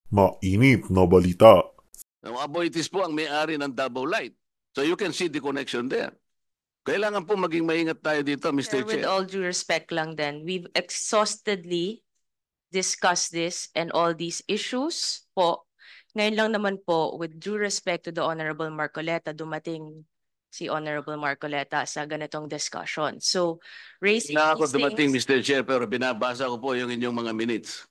Mainit na balita. Ang Aboitiz po ang may-ari ng Davao Light. So you can see the connection there. Kailangan po maging maingat tayo dito, Mr. Sir, with Chair. all due respect lang then, we've exhaustedly discussed this and all these issues po. Ngayon lang naman po, with due respect to the Honorable Marcoleta, dumating si Honorable Marcoleta sa ganitong discussion. So, raising Na ako these dumating, things, Mr. Chair, pero binabasa ko po yung inyong mga minutes.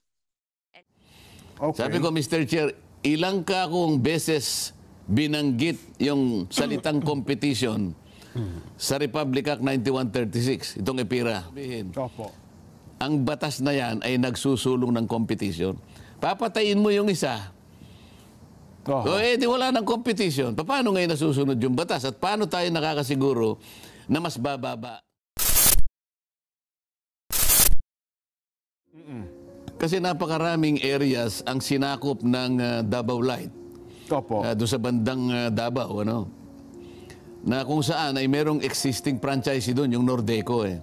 Okay. Sabi ko, Mr. Chair, ilang ka akong beses binanggit yung salitang competition sa Republic Act 9136, itong EPIRA. Opo. Ang batas na yan ay nagsusulong ng competition. Papatayin mo yung isa. O di wala ng competition. Paano ngayon nasusunod yung batas? At paano tayo nakakasiguro na mas bababa? Kasi napakaraming areas ang sinakop ng Davao Light. Opo. Doon sa bandang Davao, ano? Na kung saan ay merong existing franchise doon, yung Nordeco eh.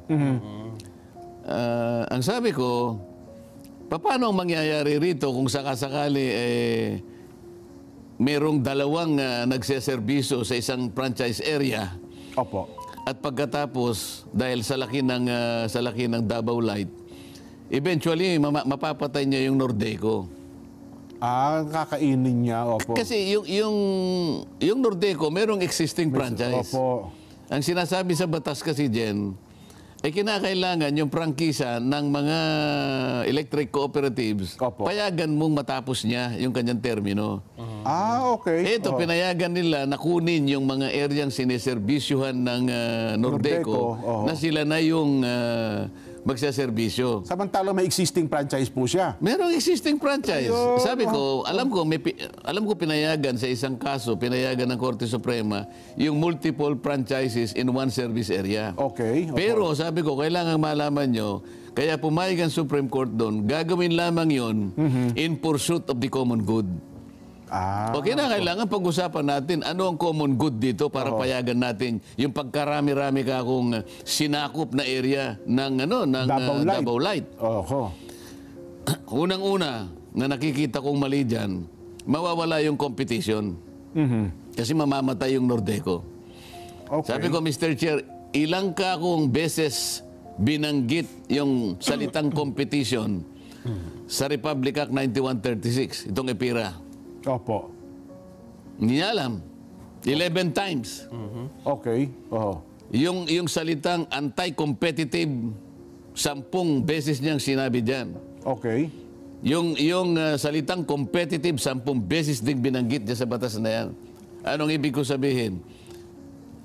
Ang sabi ko, paano ang mangyayari rito kung sakasakali merong dalawang nagseserbiso sa isang franchise area? Opo. At pagkatapos, dahil sa laki ng Davao Light, eventually mapapatay niya yung Nordeco. Kakainin niya. Opo. Kasi yung Nordeco, merong existing franchise. Opo. Ang sinasabi sa batas kasi, Jen, ay kinakailangan yung prangkisa ng mga electric cooperatives, Opo. payagan mong matapos niya yung kanyang termino. Okay. Ito, pinayagan nila na kunin yung mga areang sineserbisyuhan ng Nordeco, Nordeco, na sila na yung magsaserbisyo. Samantalang may existing franchise po siya. Merong existing franchise. Ayun. Sabi ko, alam ko pinayagan sa isang kaso, pinayagan ng Korte Suprema yung multiple franchises in one service area. Okay. Opo. Pero sabi ko, kailangan malaman nyo, kaya pumayag ang Supreme Court doon, gagawin lamang yon in pursuit of the common good. Okay na, kailangan pag-usapan natin ano ang common good dito para payagan natin yung pagkarami-rami ka akong sinakop na area ng Davao Light. Oho. Unang-una na nakikita kong mali dyan, mawawala yung competition. Kasi mamamatay yung Nordeco. Okay. Sabi ko, Mr. Chair, ilang ka akong beses binanggit yung salitang competition sa Republic Act 9136, itong EPIRA. Opo. Hindi niya alam. 11 times. Okay. Oho. Yung salitang anti-competitive, 10 beses niyang sinabi dyan. Okay. Yung salitang competitive, 10 beses din binanggit niya sa batas na yan. Anong ibig ko sabihin?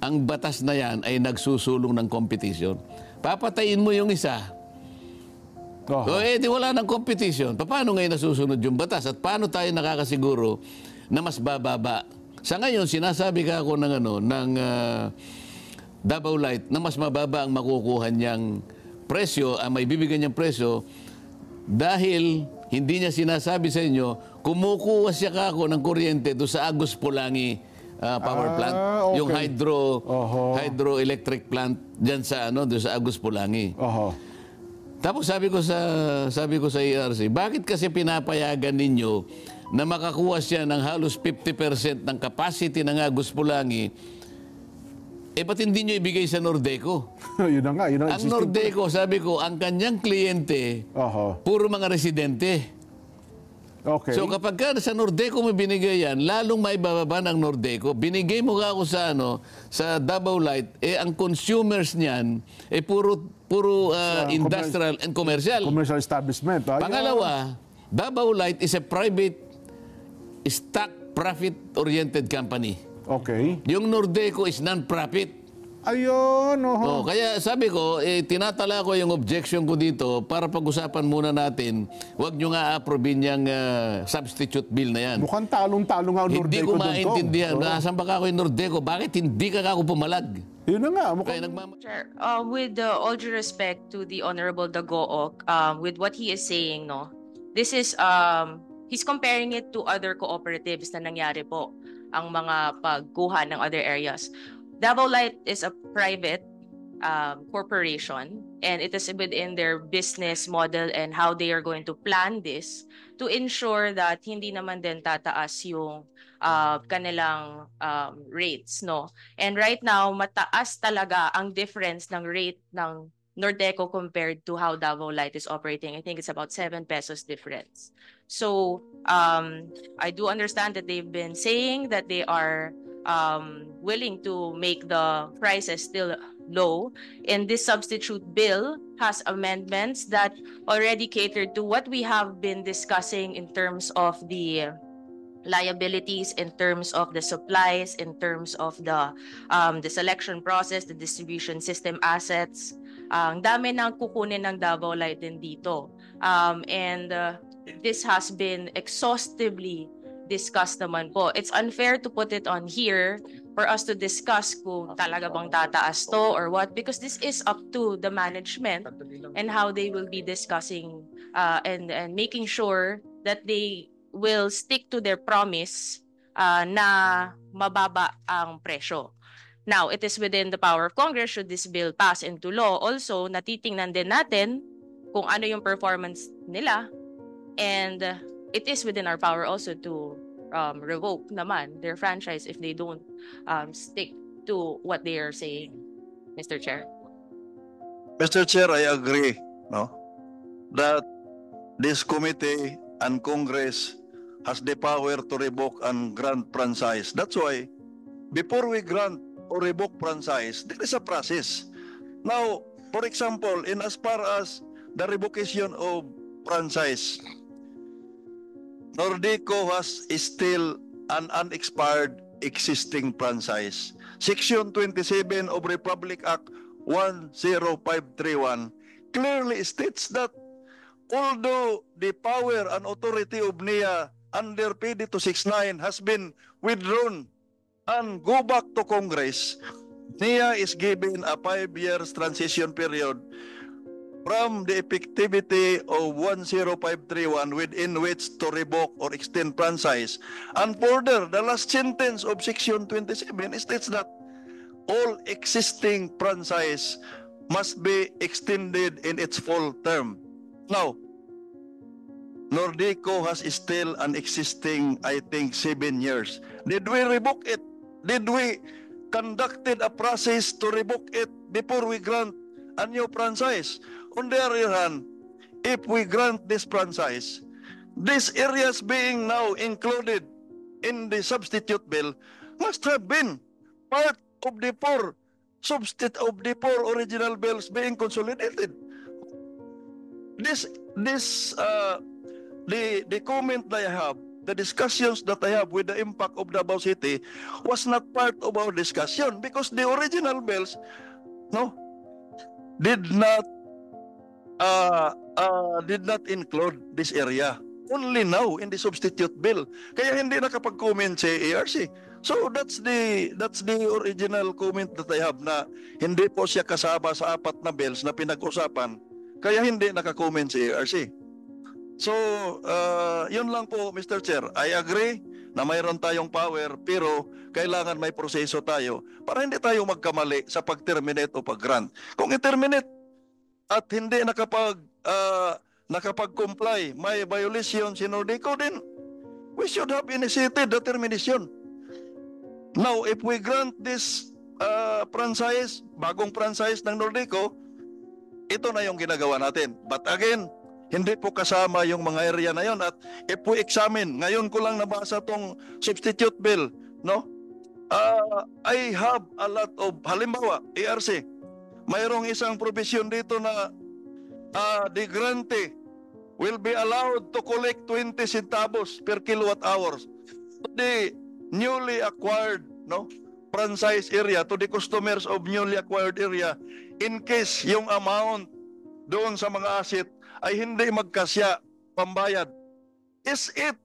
Ang batas na yan ay nagsusulong ng competition. Papatayin mo yung isa. Oho. Di wala ng competition. Paano ngayon nasusunod yung batas? At paano tayo nakakasiguro na mas bababa? Sa ngayon, sinasabi ka ako ng Davao Light na mas mababa ang makukuha niyang presyo, ang may bibigyan niyang presyo, dahil hindi niya sinasabi sa inyo, kumukuha siya kako ng kuryente doon sa Agus Pulangi power plant, okay. yung hydroelectric plant diyan sa doon sa Agus Pulangi. Oho. Tapos sabi ko sa ERC, bakit kasi pinapayagan ninyo na makakuha siya ng halos 50% ng capacity ng Agus Pulangi, ba't hindi nyo ibigay sa Nordeco? Yun na nga. Yun ang Ang Nordeco, sabi ko, ang kanyang kliyente, Oho. puro mga residente. Okay. So kapag sa Nordeco mo binigay yan, lalong may bababa ng Nordeco. Binigay mo ako sa Davao Light, ang consumers niyan, puro industrial and commercial. Commercial establishment. Pangalawa, Davao Light is a private stock profit-oriented company. Okay. Yung Nordeco is non-profit. Ayun. Oho. Kaya sabi ko, tinatala ko yung objection ko dito para pag-usapan muna natin, huwag nyo nga approbin yung substitute bill na yan. Mukhang talong-talong nga ang Nordeco. Hindi ko doon, maintindihan. Tom. Nasaan ba ako yung Nordeco? Bakit hindi ka ako pumalag? Yun na nga. Kaya Mukhang... Sir, with all due respect to the Honorable Dagook, with what he is saying, no, this is, he's comparing it to other cooperatives na nangyari po, ang mga pagkuha ng other areas. Davao Light is a private corporation and it is within their business model and how they are going to plan this to ensure that hindi naman din tataas yung kanilang rates, no? And right now, mataas talaga ang difference ng rate ng Nordeco compared to how Davao Light is operating. I think it's about 7 pesos difference. So I do understand that they've been saying that they are willing to make the prices still low. And this substitute bill has amendments that already cater to what we have been discussing in terms of the liabilities, in terms of the supplies, in terms of the selection process, the distribution system assets. Ang dami ng kukunin ng Davao Light din dito. And this has been exhaustively discussed naman po. It's unfair to put it on here for us to discuss kung talaga bang tataas to or what, because this is up to the management and how they will be discussing and making sure that they will stick to their promise na mababa ang presyo. Now, it is within the power of Congress should this bill pass into law. Also, natitingnan din natin kung ano yung performance nila, and it is within our power also to revoke naman their franchise if they don't stick to what they are saying, Mr. Chair. Mr. Chair, I agree, no, that this committee and Congress has the power to revoke and grant franchise. That's why, before we grant or revoke franchise, there is a process. Now, for example, in as far as the revocation of franchise, Nordeco has still an unexpired existing franchise. Section 27 of Republic Act 10531 clearly states that although the power and authority of NIA under PD 269 has been withdrawn and go back to Congress, NIA is given a 5 years transition period from the effectivity of 10531 within which to revoke or extend franchise. And further, the last sentence of Section 27 states that all existing franchise must be extended in its full term. Now, Nordeco has still an existing, I think, 7 years. Did we revoke it? Did we conducted a process to revoke it before we grant a new franchise? On the other hand, if we grant this franchise, these areas being now included in the substitute bill must have been part of the four original bills being consolidated. The comment that I have, the discussions that I have with the impact of Davao City was not part of our discussion because the original bills, did not include this area. Only now in the substitute bill. Kaya hindi nakapag-comment si ARC. So that's the original comment that I have na hindi po siya kasama sa 4 na bills na pinag-usapan. Kaya hindi naka-comment si ARC. So, yun lang po, Mr. Chair. I agree na mayroon tayong power pero kailangan may proseso tayo para hindi tayo magkamali sa pag-terminate o pag-grant. Kung i-terminate at hindi nakapag-comply, may violation si Nordeco, then we should have initiated the termination. Now, if we grant this franchise, bagong franchise ng Nordeco, ito na yung ginagawa natin. But again, hindi po kasama yung mga area na yon. At if we examine, ngayon ko lang nabasa tong substitute bill, I have a lot of, halimbawa, ARC, mayroong isang provision dito na the grantee will be allowed to collect 20 centavos per kilowatt hours to the newly acquired franchise area, to the customers of newly acquired area, in case yung amount doon sa mga asset ay hindi magkasya pambayad. Is it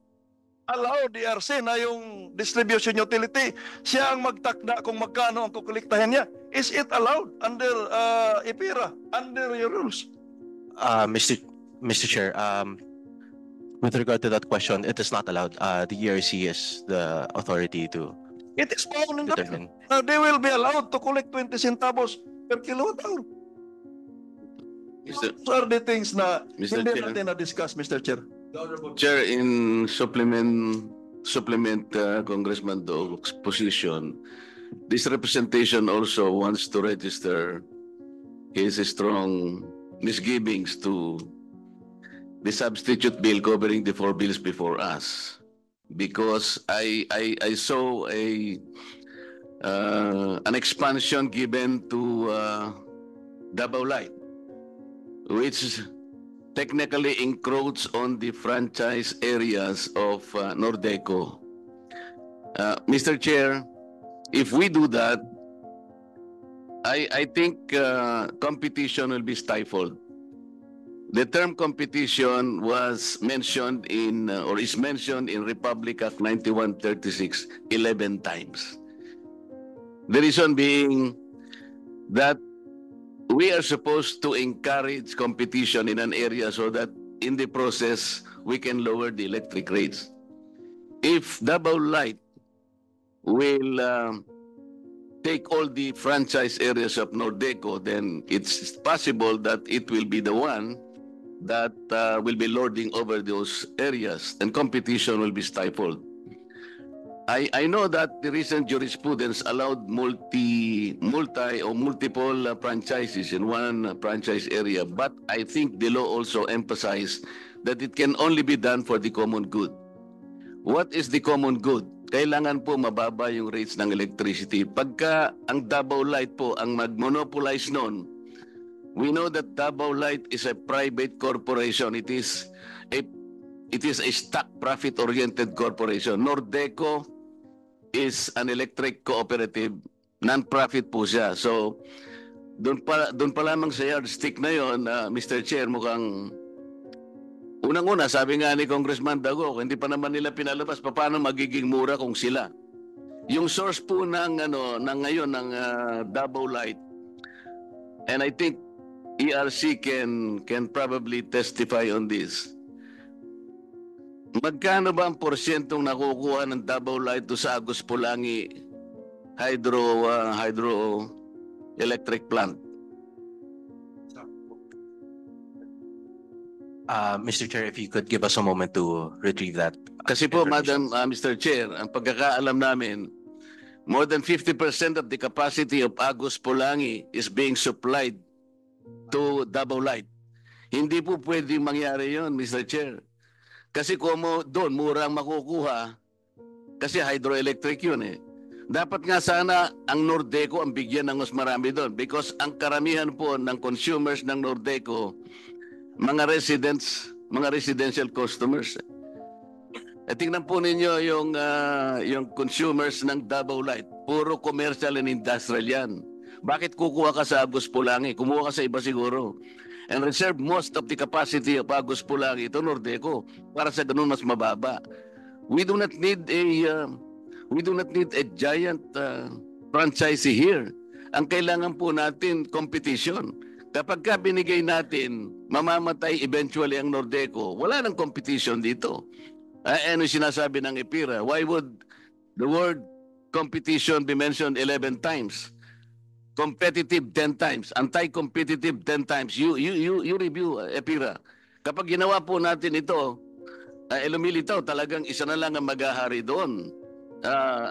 allowed, DRC, na yung distribution utility siya ang magtakda kung magkano ang kukuliktahin niya? Is it allowed under IPIRA, under your rules? Mr. Chair, with regard to that question, it is not allowed. The ERC is the authority to It is found in determine. They will be allowed to collect 20 centavos per kilowatt hour. Those are the things na Mr. hindi Chair. natin na-discuss, Mr. Chair. Chair, in supplement Congressman Doug's position, this representation also wants to register his strong misgivings to the substitute bill covering the 4 bills before us, because I saw an expansion given to Davao Light, which technically encroach on the franchise areas of Nordeco. Mr. Chair, if we do that, I think competition will be stifled. The term competition was mentioned in, or is mentioned in Republic Act 9136 11 times. The reason being that we are supposed to encourage competition in an area so that in the process we can lower the electric rates. If Davao Light will take all the franchise areas of Nordeco, then it's possible that it will be the one that will be lording over those areas, and competition will be stifled. I know that the recent jurisprudence allowed multiple franchises in one franchise area, but I think the law also emphasized that it can only be done for the common good. What is the common good? Kailangan po mababa yung rates ng electricity. Pagka ang Davao Light po ang mag-monopolize noon, we know that Davao Light is a private corporation. It is a stock profit-oriented corporation. Nordeco is an electric cooperative, non-profit po siya. So, doon pa lamang sa yardstick na yon, Mr. Chair, mukhang unang-una, sabi nga ni Congressman Dago, hindi pa naman nila pinalabas, paano magiging mura kung sila? Yung source po ng ngayon ng Davao Light, and I think ERC can probably testify on this. Magkano ba ang porsyentong nakukuha ng Davao Light to sa Agus Pulangi hydroelectric plant? Mr. Chair, if you could give us a moment to retrieve that. Kasi po, information. Madam Mr. Chair, ang pagkakaalam namin, more than 50% of the capacity of Agus Pulangi is being supplied to Davao Light. Hindi po pwedeng mangyari yon, Mr. Chair. Kasi kung doon mura ang makukuha, kasi hydroelectric yun eh. Dapat nga sana ang Nordeco ang bigyan ng mas marami doon, because ang karamihan po ng consumers ng Nordeco, mga residential customers. Tingnan po ninyo yung consumers ng Davao Light, puro commercial and industrial yan. Bakit kukuha ka sa Agus Pulangi? Kumuha ka sa iba siguro. And reserve most of the capacity of Agus Pulangi to Nordeco para sa ganun mas mababa. We do not need a giant franchisee here. Ang kailangan po natin competition. Kapag ka binigay natin, mamamatay eventually ang Nordeco. Wala nang competition dito. Ano sinasabi ng EPIRA? Why would the word competition be mentioned 11 times? Competitive 10 times, anti-competitive 10 times. You review, EPIRA. Kapag ginawa po natin ito, lumilitaw, talagang isa na lang ang maghahari doon.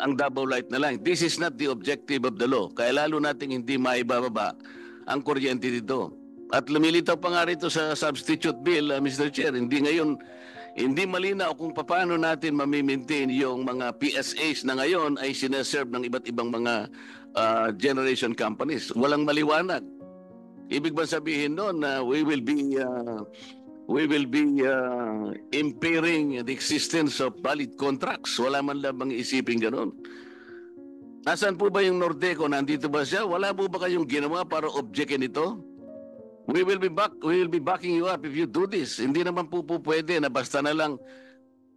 Ang Davao Light na lang. This is not the objective of the law. Kaya lalo nating hindi maibababa ang kuryente dito. At lumilitaw pa nga rito sa substitute bill, Mr. Chair, hindi malinaw kung paano natin mamimaintain yung mga PSAs na ngayon ay sineserve ng iba't ibang mga generation companies. Walang maliwanag. Ibig ba sabihin noon na we will be impairing the existence of valid contracts? Wala man lamang isipin gano'n. Nasaan po ba yung Nordeco? Nandito ba siya? Wala po ba kayong ginawa para objectin ito? We will be backing you up if you do this. Hindi naman po pwede na basta na lang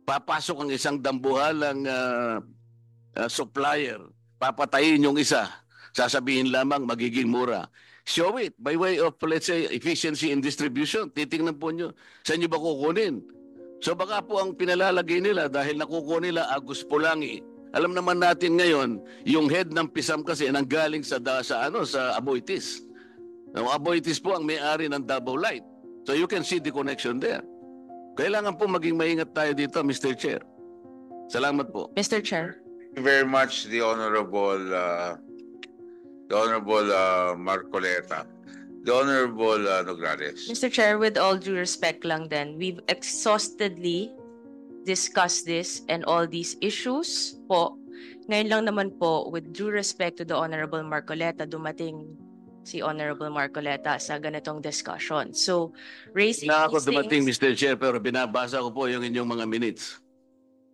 papasok ang isang dambuhalang supplier, papatayin yung isa, sasabihin lamang magiging mura. Show it by way of, let's say, efficiency in distribution. Titingnan po nyo, saan nyo ba kukunin? So baka po ang pinalalagay nila dahil nakukuha nila Agus Pulangi. Alam naman natin ngayon, yung head ng PISAM kasi nanggaling sa Aboitiz. Ang Aboitiz po ang may-ari ng Davao Light. So you can see the connection there. Kailangan po maging maingat tayo dito, Mr. Chair. Salamat po. Mr. Chair. Thank you very much, the Honorable Marcoleta. The Honorable Nograles. Mr. Chair, with all due respect lang then, we've exhaustedly discussed this and all these issues po. Ngayon lang naman po, with due respect to the Honorable Marcoleta, dumating si Honorable Marcoleta sa ganitong discussion. So, raising Na ako these dumating, things, Mr. Chair, pero binabasa ko po yung inyong mga minutes.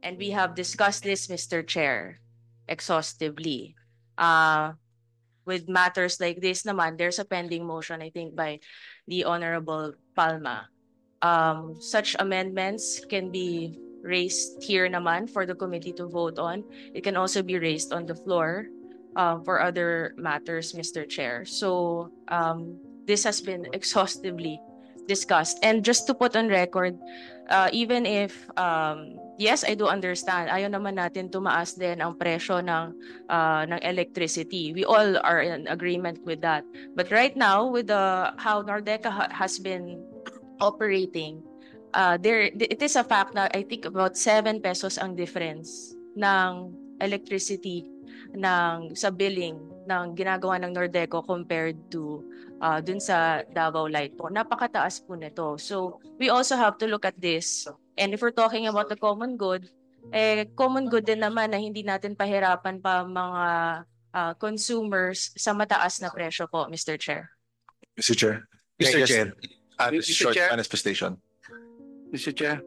and we have discussed this, Mr. Chair, exhaustively. With matters like this naman, there's a pending motion, I think, by the Honorable Palma. Such amendments can be raised here naman for the committee to vote on. It can also be raised on the floor for other matters, Mr. Chair. So this has been exhaustively discussed. And just to put on record, even if, yes, I do understand, ayaw naman natin tumaas din ang presyo ng electricity. We all are in agreement with that. But right now, with how Nordeca has been operating, it is a fact na I think about 7 pesos ang difference ng electricity sa billing ng ginagawa ng Nordeco compared to dun sa Davao Light po. Napakataas po nito. So we also have to look at this. And if we're talking about the common good, common good din naman na hindi natin pahirapan pa mga consumers sa mataas na presyo po, Mr. Chair. Mr. Chair. Mr. Chair. Mr. Short Chair. manifestation. Mr. Chair,